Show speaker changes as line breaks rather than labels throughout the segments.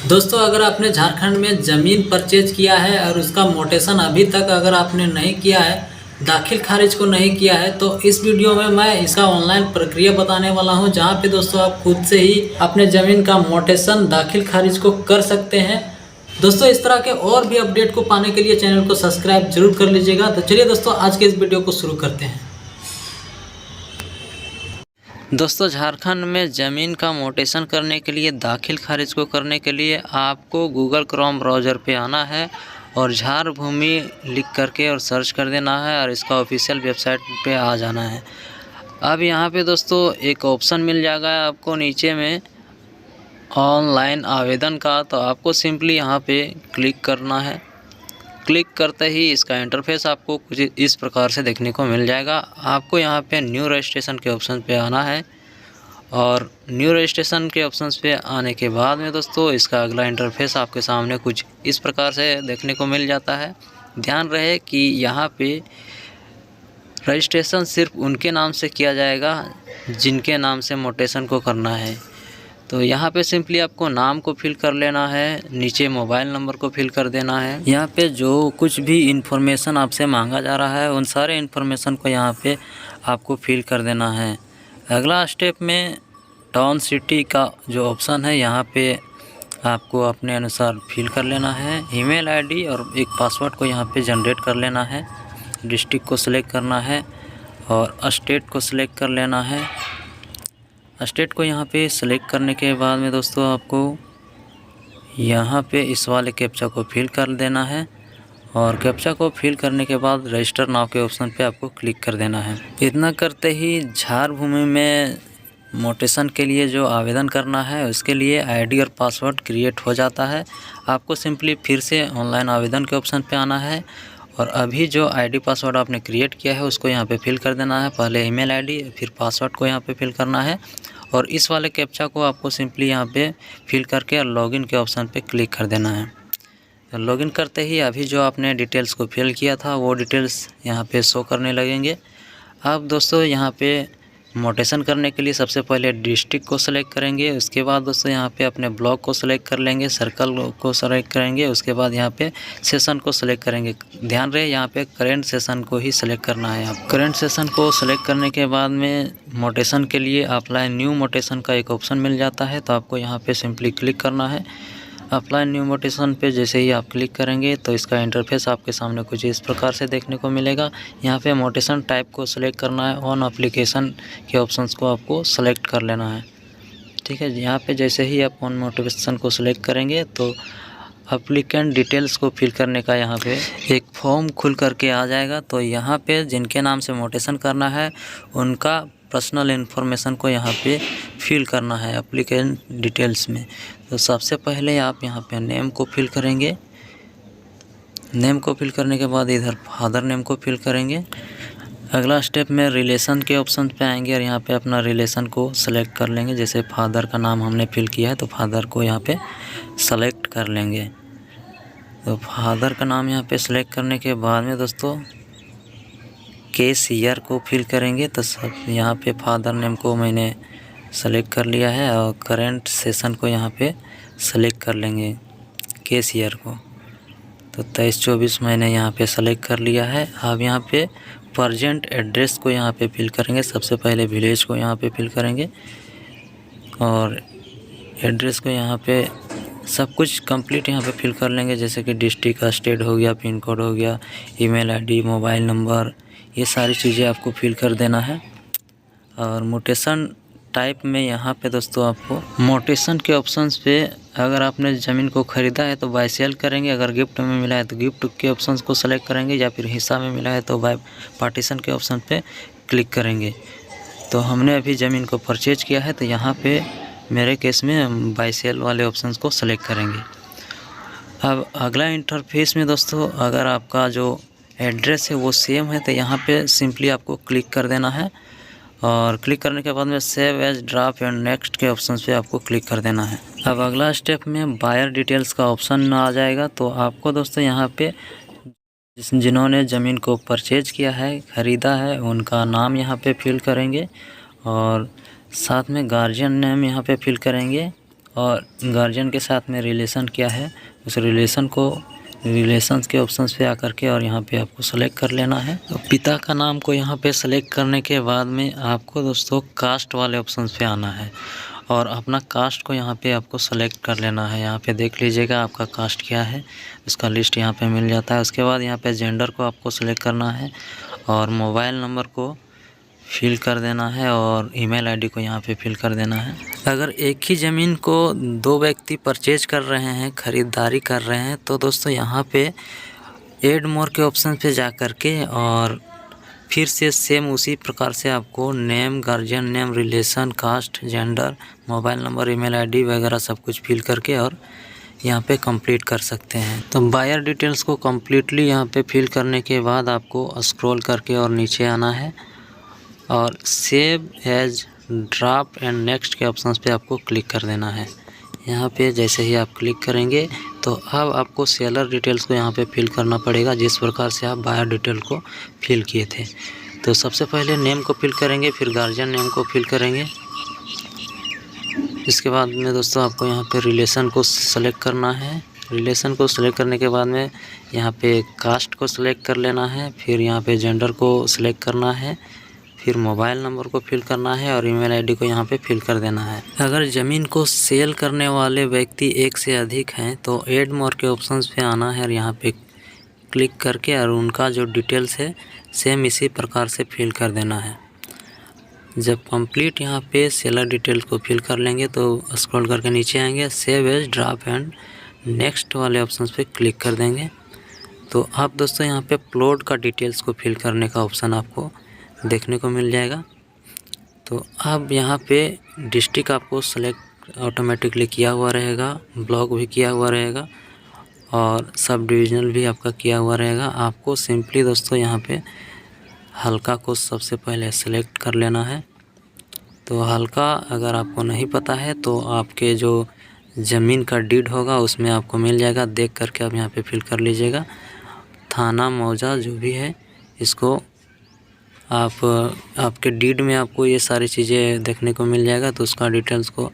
दोस्तों अगर आपने झारखंड में ज़मीन परचेज किया है और उसका मोटेशन अभी तक अगर आपने नहीं किया है, दाखिल खारिज को नहीं किया है, तो इस वीडियो में मैं इसका ऑनलाइन प्रक्रिया बताने वाला हूं, जहां पे दोस्तों आप खुद से ही अपने ज़मीन का मोटेशन दाखिल खारिज को कर सकते हैं। दोस्तों इस तरह के और भी अपडेट को पाने के लिए चैनल को सब्सक्राइब जरूर कर लीजिएगा। तो चलिए दोस्तों आज के इस वीडियो को शुरू करते हैं। दोस्तों झारखंड में ज़मीन का मोटेशन करने के लिए दाखिल खारिज को करने के लिए आपको गूगल क्रोम ब्राउज़र पे आना है और झार भूमि लिख करके और सर्च कर देना है और इसका ऑफिशियल वेबसाइट पे आ जाना है। अब यहाँ पे दोस्तों एक ऑप्शन मिल जाएगा आपको नीचे में ऑनलाइन आवेदन का, तो आपको सिंपली यहाँ पे क्लिक करना है। क्लिक करते ही इसका इंटरफेस आपको कुछ इस प्रकार से देखने को मिल जाएगा। आपको यहाँ पे न्यू रजिस्ट्रेशन के ऑप्शन पे आना है और न्यू रजिस्ट्रेशन के ऑप्शंस पे आने के बाद में दोस्तों इसका अगला इंटरफेस आपके सामने कुछ इस प्रकार से देखने को मिल जाता है। ध्यान रहे कि यहाँ पे रजिस्ट्रेशन सिर्फ उनके नाम से किया जाएगा जिनके नाम से मोटेशन को करना है। तो यहाँ पे सिंपली आपको नाम को फिल कर लेना है, नीचे मोबाइल नंबर को फिल कर देना है। यहाँ पे जो कुछ भी इन्फॉर्मेशन आपसे मांगा जा रहा है उन सारे इन्फॉर्मेशन को यहाँ पे आपको फिल कर देना है। अगला स्टेप में टाउन सिटी का जो ऑप्शन है यहाँ पे आपको अपने अनुसार फिल कर लेना है। ईमेल आईडी और एक पासवर्ड को यहाँ पे जनरेट कर लेना है। डिस्ट्रिक्ट को सिलेक्ट करना है और स्टेट को सिलेक्ट कर लेना है। स्टेट को यहाँ पे सेलेक्ट करने के बाद में दोस्तों आपको यहाँ पे इस वाले कैप्चा को फिल कर देना है और कैप्चा को फिल करने के बाद रजिस्टर नाउ के ऑप्शन पे आपको क्लिक कर देना है। इतना करते ही झार भूमि में मोटेशन के लिए जो आवेदन करना है उसके लिए आईडी और पासवर्ड क्रिएट हो जाता है। आपको सिंपली फिर से ऑनलाइन आवेदन के ऑप्शन पे आना है और अभी जो आईडी पासवर्ड आपने क्रिएट किया है उसको यहाँ पे फिल कर देना है। पहले ईमेल आईडी फिर पासवर्ड को यहाँ पे फिल करना है और इस वाले कैप्चा को आपको सिंपली यहाँ पे फिल करके और लॉगिन के ऑप्शन पे क्लिक कर देना है। तो लॉगिन करते ही अभी जो आपने डिटेल्स को फिल किया था वो डिटेल्स यहाँ पे शो करने लगेंगे। अब दोस्तों यहाँ पे मोटेशन करने के लिए सबसे पहले डिस्ट्रिक्ट को सेलेक्ट करेंगे, उसके बाद दोस्तों यहाँ पे अपने ब्लॉक को सेलेक्ट कर लेंगे, सर्कल को सेलेक्ट करेंगे, उसके बाद यहाँ पे सेशन को सेलेक्ट करेंगे। ध्यान रहे यहाँ पे करेंट सेशन को ही सेलेक्ट करना है। आप करेंट सेशन को सेलेक्ट करने के बाद में मोटेशन के लिए अप्लाई न्यू मोटेशन का एक ऑप्शन मिल जाता है, तो आपको यहाँ पे सिंपली क्लिक करना है। अप्लाई न्यू मोटेशन पे जैसे ही आप क्लिक करेंगे तो इसका इंटरफेस आपके सामने कुछ इस प्रकार से देखने को मिलेगा। यहाँ पे मोटेशन टाइप को सिलेक्ट करना है, ऑन एप्लीकेशन के ऑप्शंस को आपको सेलेक्ट कर लेना है। ठीक है, यहाँ पे जैसे ही आप ऑन मोटिवेशन को सिलेक्ट करेंगे तो एप्लीकेंट डिटेल्स को फिल करने का यहाँ पे एक फॉर्म खुल करके आ जाएगा। तो यहाँ पे जिनके नाम से मोटेशन करना है उनका पर्सनल इन्फॉर्मेशन को यहाँ पे फिल करना है एप्लीकेंट डिटेल्स में। तो सबसे पहले आप यहाँ पे नेम को फिल करेंगे। नेम को फिल करने के बाद इधर फादर नेम को फिल करेंगे। अगला स्टेप में रिलेशन के ऑप्शन पे आएंगे और यहाँ पे अपना रिलेशन को सेलेक्ट कर लेंगे। जैसे फादर का नाम हमने फिल किया है तो फादर को यहाँ पे सेलेक्ट कर लेंगे। तो फादर का नाम यहाँ पे सेलेक्ट करने के बाद में दोस्तों केस ईयर को फिल करेंगे। तो सब यहाँ पे फादर नेम को मैंने सेलेक्ट कर लिया है और करेंट सेशन को यहाँ पे सेलेक्ट कर लेंगे केस ईयर को। तो 23-24 मैंने यहाँ पे सेलेक्ट कर लिया है। अब यहाँ पे प्रजेंट एड्रेस को यहाँ पे फिल करेंगे। सबसे पहले विलेज को यहाँ पे फिल करेंगे और एड्रेस को यहाँ पे सब कुछ कंप्लीट यहाँ पे फिल कर लेंगे। जैसे कि डिस्ट्रिक्ट का, स्टेट हो गया, पिन कोड हो गया, ईमेल आईडी, मोबाइल नंबर, ये सारी चीज़ें आपको फिल कर देना है। और मोटेशन टाइप में यहाँ पे दोस्तों आपको मोटेशन के ऑप्शंस पे अगर आपने ज़मीन को ख़रीदा है तो बाय सेल करेंगे, अगर गिफ्ट में मिला है तो गिफ्ट के ऑप्शंस को सेलेक्ट करेंगे, या फिर हिस्सा में मिला है तो बाय पार्टीशन के ऑप्शन पे क्लिक करेंगे। तो हमने अभी ज़मीन को परचेज किया है तो यहाँ पे मेरे केस में बाय सेल वाले ऑप्शंस को सेलेक्ट करेंगे। अब अगला इंटरफेस में दोस्तों अगर आपका जो एड्रेस है वो सेम है तो यहाँ पे सिंपली आपको क्लिक कर देना है और क्लिक करने के बाद में save as draft and next के ऑप्शन पे आपको क्लिक कर देना है। अब अगला स्टेप में बायर डिटेल्स का ऑप्शन आ जाएगा। तो आपको दोस्तों यहाँ पे जिन्होंने ज़मीन को परचेज किया है, ख़रीदा है, उनका नाम यहाँ पे फिल करेंगे और साथ में गार्जियन नेम यहाँ पे फिल करेंगे और गार्जियन के साथ में रिलेशन क्या है, उस रिलेशन को रिलेशंस के ऑप्शंस पे आकर के और यहाँ पे आपको सेलेक्ट कर लेना है। तो पिता का नाम को यहाँ पे सेलेक्ट करने के बाद में आपको दोस्तों कास्ट वाले ऑप्शंस पे आना है और अपना कास्ट को यहाँ पे आपको सेलेक्ट कर लेना है। यहाँ पे देख लीजिएगा आपका कास्ट क्या है, उसका लिस्ट यहाँ पे मिल जाता है। उसके बाद यहाँ पे जेंडर को आपको सेलेक्ट करना है और मोबाइल नंबर को फिल कर देना है और ईमेल आईडी को यहाँ पे फिल कर देना है। अगर एक ही ज़मीन को 2 व्यक्ति परचेज कर रहे हैं, ख़रीदारी कर रहे हैं, तो दोस्तों यहाँ पे ऐड मोर के ऑप्शन पे जा कर के और फिर से सेम उसी प्रकार से आपको name, guardian name, relation, caste, gender, mobile number, email ID वगैरह सब कुछ फिल करके और यहाँ पे कंप्लीट कर सकते हैं। तो बायर डिटेल्स को कम्प्लीटली यहाँ पे फिल करने के बाद आपको स्क्रॉल करके और नीचे आना है और save as, draft and next के ऑप्शंस पे आपको क्लिक कर देना है। यहाँ पे जैसे ही आप क्लिक करेंगे तो अब आपको सेलर डिटेल्स को यहाँ पे फिल करना पड़ेगा, जिस प्रकार से आप बायर डिटेल को फिल किए थे। तो सबसे पहले नेम को फिल करेंगे, फिर गार्जियन नेम को फिल करेंगे। इसके बाद में दोस्तों आपको यहाँ पे रिलेशन को सेलेक्ट करना है। रिलेशन को सेलेक्ट करने के बाद में यहाँ पे कास्ट को सेलेक्ट कर लेना है, फिर यहाँ पे जेंडर को सेलेक्ट करना है, फिर मोबाइल नंबर को फिल करना है और ईमेल आईडी को यहाँ पे फिल कर देना है। अगर ज़मीन को सेल करने वाले व्यक्ति एक से अधिक हैं तो ऐड मोर के ऑप्शंस पे आना है और यहाँ पे क्लिक करके और उनका जो डिटेल्स है सेम इसी प्रकार से फिल कर देना है। जब कंप्लीट यहाँ पे सेलर डिटेल्स को फिल कर लेंगे तो स्क्रॉल करके नीचे आएंगे, save as, draft and next वाले ऑप्शंस पे क्लिक कर देंगे। तो आप दोस्तों यहाँ पे प्लॉट का डिटेल्स को फिल करने का ऑप्शन आपको देखने को मिल जाएगा। तो अब यहाँ पे डिस्ट्रिक्ट आपको सेलेक्ट ऑटोमेटिकली किया हुआ रहेगा, ब्लॉक भी किया हुआ रहेगा और सब डिविजनल भी आपका किया हुआ रहेगा। आपको सिंपली दोस्तों यहाँ पे हल्का को सबसे पहले सेलेक्ट कर लेना है। तो हल्का अगर आपको नहीं पता है तो आपके जो ज़मीन का डीड होगा उसमें आपको मिल जाएगा, देख करके आप यहाँ पे फिल कर लीजिएगा। थाना, मौजा जो भी है इसको आपके डीड में आपको ये सारी चीज़ें देखने को मिल जाएगा, तो उसका डिटेल्स को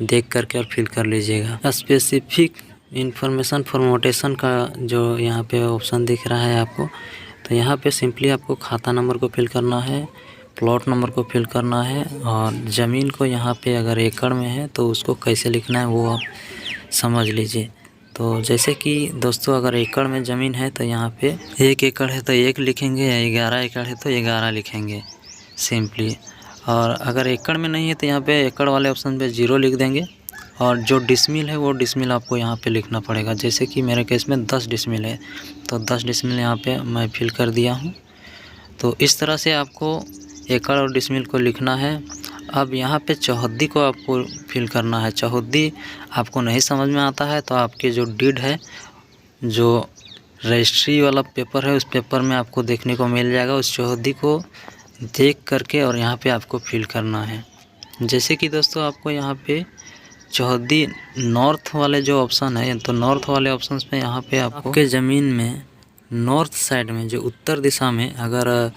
देख करके और फिल कर लीजिएगा। स्पेसिफिक इन्फॉर्मेशन फॉर्मेटेशन का जो यहाँ पे ऑप्शन दिख रहा है आपको, तो यहाँ पे सिंपली आपको खाता नंबर को फिल करना है, प्लॉट नंबर को फिल करना है और ज़मीन को यहाँ पे अगर एकड़ में है तो उसको कैसे लिखना है वो आप समझ लीजिए। तो जैसे कि दोस्तों अगर एकड़ में ज़मीन है तो यहाँ पे 1 एकड़ है तो 1 लिखेंगे, या 11 एकड़ है तो 11 लिखेंगे सिंपली। और अगर एकड़ में नहीं है तो यहाँ पे एकड़ वाले ऑप्शन पे 0 लिख देंगे और जो डिसमिल है वो डिसमिल आपको यहाँ पे लिखना पड़ेगा। जैसे कि मेरे केस में 10 डिसमिल है तो 10 डिसमिल यहाँ पे मैं फिल कर दिया हूँ। तो इस तरह से आपको एकड़ और डिसमिल को लिखना है। अब यहाँ पे चौहद्दी को आपको फिल करना है। चौहद्दी आपको नहीं समझ में आता है तो आपके जो डीड है, जो रजिस्ट्री वाला पेपर है, उस पेपर में आपको देखने को मिल जाएगा। उस चौहद्दी को देख करके और यहाँ पे आपको फिल करना है। जैसे कि दोस्तों आपको यहाँ पे चौहद्दी नॉर्थ वाले जो ऑप्शन है, तो नॉर्थ वाले ऑप्शन पे यहाँ पे आपके ज़मीन में नॉर्थ साइड में जो उत्तर दिशा में अगर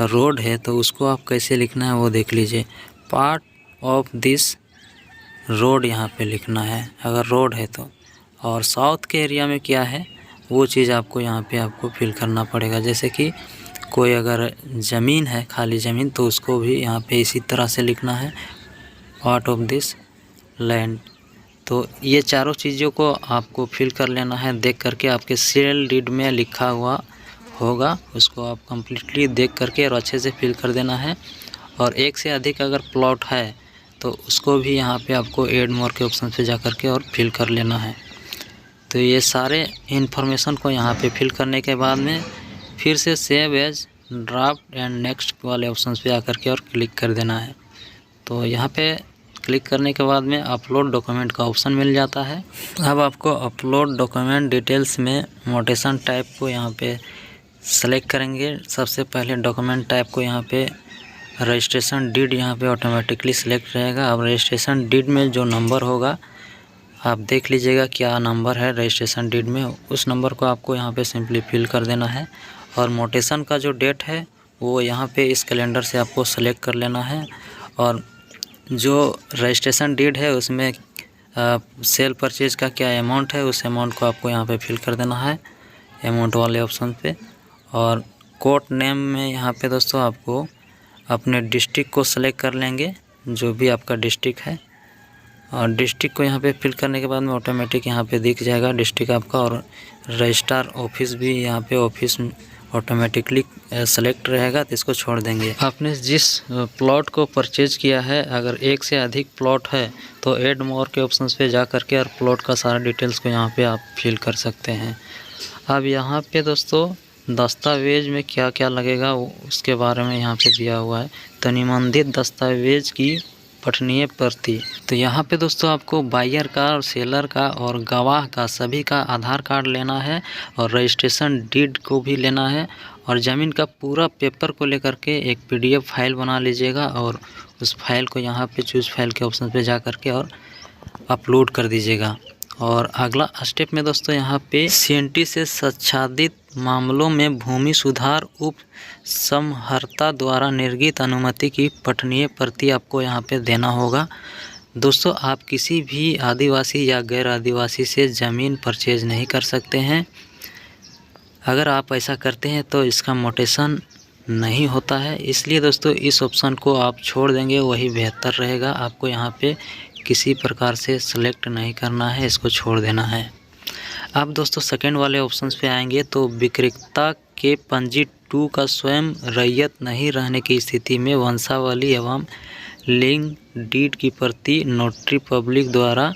रोड है तो उसको आप कैसे लिखना है वो देख लीजिए। पार्ट ऑफ दिस रोड यहाँ पे लिखना है अगर रोड है तो। और साउथ के एरिया में क्या है वो चीज़ आपको यहाँ पे आपको फिल करना पड़ेगा। जैसे कि कोई अगर ज़मीन है, खाली ज़मीन, तो उसको भी यहाँ पे इसी तरह से लिखना है, पार्ट ऑफ दिस लैंड। तो ये चारों चीज़ों को आपको फिल कर लेना है। देख करके आपके सेल डीड में लिखा हुआ होगा, उसको आप कम्प्लीटली देख करके और अच्छे से फिल कर देना है। और एक से अधिक अगर प्लॉट है तो उसको भी यहाँ पे आपको ऐड मोर के ऑप्शन पे जा करके और फिल कर लेना है। तो ये सारे इन्फॉर्मेशन को यहाँ पे फिल करने के बाद में फिर से save as, draft and next वाले ऑप्शन पे आकर के और क्लिक कर देना है। तो यहाँ पे क्लिक करने के बाद में अपलोड डॉक्यूमेंट का ऑप्शन मिल जाता है। अब आपको अपलोड डॉक्यूमेंट डिटेल्स में मोटेशन टाइप को यहाँ पे सेलेक्ट करेंगे। सबसे पहले डॉक्यूमेंट टाइप को यहाँ पे रजिस्ट्रेशन डीड यहाँ पे ऑटोमेटिकली सिलेक्ट रहेगा। अब रजिस्ट्रेशन डीड में जो नंबर होगा आप देख लीजिएगा क्या नंबर है रजिस्ट्रेशन डीड में, उस नंबर को आपको यहाँ पे सिंपली फिल कर देना है। और मोटेशन का जो डेट है वो यहाँ पे इस कैलेंडर से आपको सेलेक्ट कर लेना है। और जो रजिस्ट्रेशन डीड है उसमें सेल परचेज का क्या अमाउंट है, उस अमाउंट को आपको यहाँ पे फिल कर देना है अमाउंट वाले ऑप्शन पे। और कोर्ट नेम में यहाँ पे दोस्तों आपको अपने डिस्ट्रिक्ट को सेलेक्ट कर लेंगे, जो भी आपका डिस्ट्रिक्ट है, और डिस्ट्रिक्ट को यहाँ पे फिल करने के बाद में ऑटोमेटिक यहाँ पे दिख जाएगा डिस्ट्रिक्ट आपका। और रजिस्ट्रार ऑफिस भी यहाँ पे ऑफिस ऑटोमेटिकली सेलेक्ट रहेगा, तो इसको छोड़ देंगे। आपने जिस प्लॉट को परचेज किया है, अगर एक से अधिक प्लॉट है तो ऐड मोर के ऑप्शंस पे जा करके और प्लॉट का सारा डिटेल्स को यहाँ पे आप फिल कर सकते हैं। अब यहाँ पे दोस्तों दस्तावेज में क्या क्या लगेगा उसके बारे में यहाँ पे दिया हुआ है। तो निबंधित दस्तावेज की पठनीय प्रति, तो यहाँ पे दोस्तों आपको बायर का और सेलर का और गवाह का सभी का आधार कार्ड लेना है, और रजिस्ट्रेशन डीड को भी लेना है, और ज़मीन का पूरा पेपर को लेकर के एक PDF फाइल बना लीजिएगा, और उस फाइल को यहाँ पे चूज फाइल के ऑप्शन पे जा करके और अपलोड कर दीजिएगा। और अगला स्टेप में दोस्तों यहाँ पे CNT से संसाधित मामलों में भूमि सुधार उप समहर्ता द्वारा निर्गत अनुमति की पठनीय प्रति आपको यहाँ पे देना होगा। दोस्तों आप किसी भी आदिवासी या गैर आदिवासी से ज़मीन परचेज नहीं कर सकते हैं। अगर आप ऐसा करते हैं तो इसका मोटेशन नहीं होता है, इसलिए दोस्तों इस ऑप्शन को आप छोड़ देंगे, वही बेहतर रहेगा। आपको यहाँ पे किसी प्रकार से सेलेक्ट नहीं करना है, इसको छोड़ देना है। अब दोस्तों सेकंड वाले ऑप्शंस पे आएंगे तो विक्रेता के पंजी 2 का स्वयं रैयत नहीं रहने की स्थिति में वंशावली एवं लिंग डीड की प्रति नोटरी पब्लिक द्वारा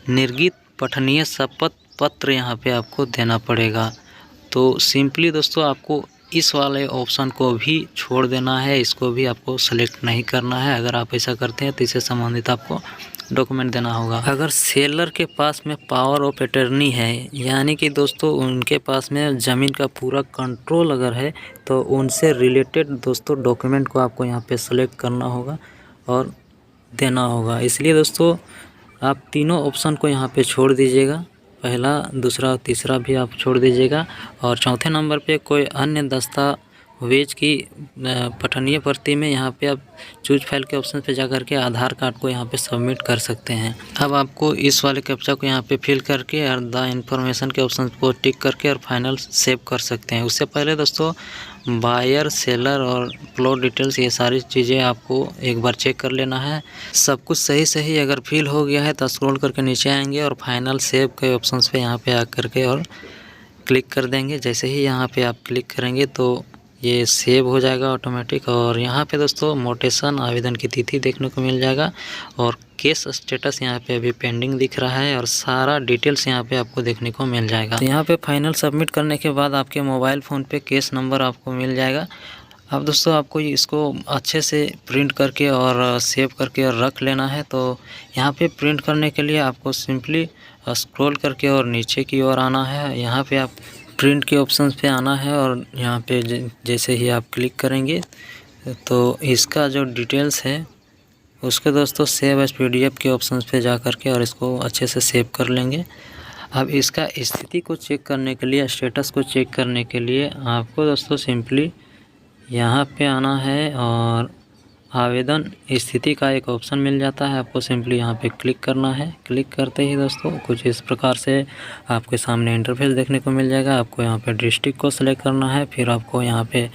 निर्गत पठनीय शपथ पत्र यहाँ पे आपको देना पड़ेगा। तो सिंपली दोस्तों आपको इस वाले ऑप्शन को भी छोड़ देना है, इसको भी आपको सेलेक्ट नहीं करना है। अगर आप ऐसा करते हैं तो इससे संबंधित आपको डॉक्यूमेंट देना होगा। अगर सेलर के पास में पावर ऑफ अटर्नी है, यानी कि दोस्तों उनके पास में ज़मीन का पूरा कंट्रोल अगर है, तो उनसे रिलेटेड दोस्तों डॉक्यूमेंट को आपको यहाँ पे सेलेक्ट करना होगा और देना होगा। इसलिए दोस्तों आप तीनों ऑप्शन को यहाँ पे छोड़ दीजिएगा, पहला, दूसरा, तीसरा भी आप छोड़ दीजिएगा। और चौथे नंबर पे कोई अन्य दस्तावेज की पठनीय प्रति में यहाँ पे आप चूज फाइल के ऑप्शन पे जाकर के आधार कार्ड को यहाँ पे सबमिट कर सकते हैं। अब आपको इस वाले कैप्चा को यहाँ पे फिल करके और द इन्फॉर्मेशन के ऑप्शन को टिक करके और फाइनल सेव कर सकते हैं। उससे पहले दोस्तों बायर, सेलर और प्लॉट डिटेल्स ये सारी चीज़ें आपको एक बार चेक कर लेना है। सब कुछ सही अगर फिल हो गया है तो स्क्रॉल करके नीचे आएंगे और फाइनल सेव के ऑप्शंस पे यहाँ पे आ करके और क्लिक कर देंगे। जैसे ही यहाँ पे आप क्लिक करेंगे तो ये सेव हो जाएगा ऑटोमेटिक। और यहाँ पे दोस्तों मोटेशन आवेदन की तिथि देखने को मिल जाएगा, और केस स्टेटस यहाँ पे अभी पेंडिंग दिख रहा है, और सारा डिटेल्स यहाँ पे आपको देखने को मिल जाएगा। तो यहाँ पे फाइनल सबमिट करने के बाद आपके मोबाइल फ़ोन पे केस नंबर आपको मिल जाएगा। अब दोस्तों आपको इसको अच्छे से प्रिंट करके और सेव करके और रख लेना है। तो यहाँ पे प्रिंट करने के लिए आपको सिंपली स्क्रॉल करके और नीचे की ओर आना है। यहाँ पे आप प्रिंट के ऑप्शंस पे आना है, और यहाँ पे जैसे ही आप क्लिक करेंगे तो इसका जो डिटेल्स है उसको दोस्तों सेव एज PDF के ऑप्शंस पे जा करके और इसको अच्छे से सेव कर लेंगे। अब इसका स्थिति को चेक करने के लिए, स्टेटस को चेक करने के लिए आपको दोस्तों सिंपली यहाँ पे आना है, और आवेदन स्थिति का एक ऑप्शन मिल जाता है। आपको सिंपली यहाँ पे क्लिक करना है। क्लिक करते ही दोस्तों कुछ इस प्रकार से आपके सामने इंटरफेस देखने को मिल जाएगा। आपको यहाँ पे डिस्ट्रिक्ट को सेलेक्ट करना है, फिर आपको यहाँ पे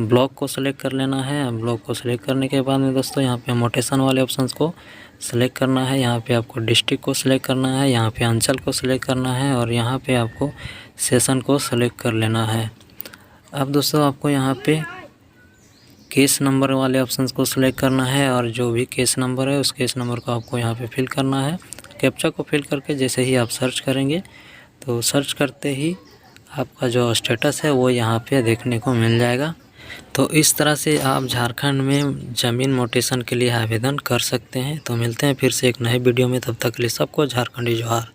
ब्लॉक को सेलेक्ट कर लेना है। ब्लॉक को सेलेक्ट करने के बाद में दोस्तों यहाँ पे मोटेशन वाले ऑप्शंस को सेलेक्ट करना है। यहाँ पे आपको डिस्ट्रिक्ट को सेलेक्ट करना है, यहाँ पे अंचल को सेलेक्ट करना है, और यहाँ पे आपको सेशन को सेलेक्ट कर लेना है। अब दोस्तों आपको यहाँ पे केस नंबर वाले ऑप्शंस को सिलेक्ट करना है, और जो भी केस नंबर है उस केस नंबर को आपको यहाँ पे फिल करना है। कैप्चा को फिल करके जैसे ही आप सर्च करेंगे तो सर्च करते ही आपका जो स्टेटस है वो यहाँ पे देखने को मिल जाएगा। तो इस तरह से आप झारखंड में ज़मीन मोटेशन के लिए आवेदन कर सकते हैं। तो मिलते हैं फिर से एक नए वीडियो में, तब तक के लिए सबको झारखंडी जोहार।